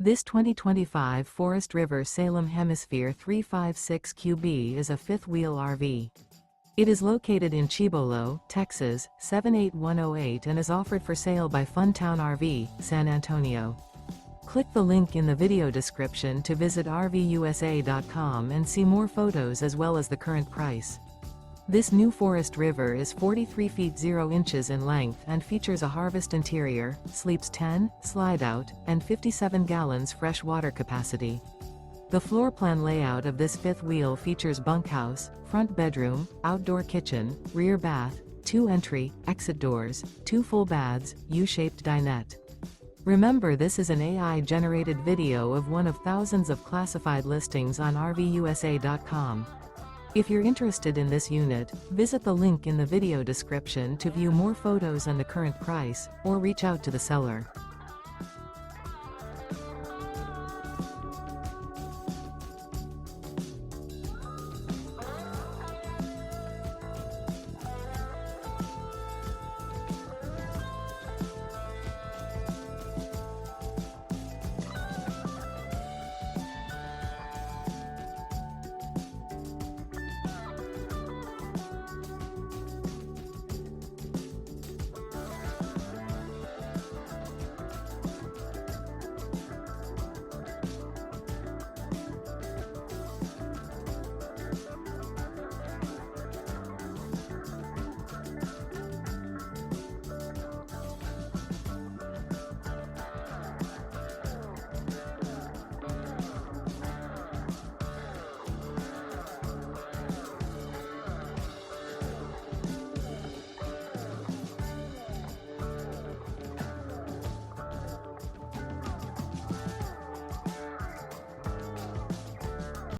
This 2025 Forest River Salem Hemisphere 356QB is a fifth-wheel RV. It is located in Cibolo, Texas, 78108 and is offered for sale by Funtown RV, San Antonio. Click the link in the video description to visit RVUSA.com and see more photos as well as the current price. This new Forest River is 43 feet 0 inches in length and features a harvest interior, sleeps 10, slide-out, and 57 gallons fresh water capacity. The floor plan layout of this fifth wheel features bunkhouse, front bedroom, outdoor kitchen, rear bath, 2 entry, exit doors, 2 full baths, U-shaped dinette. Remember, this is an AI-generated video of one of thousands of classified listings on RVUSA.com. If you're interested in this unit, visit the link in the video description to view more photos and the current price, or reach out to the seller.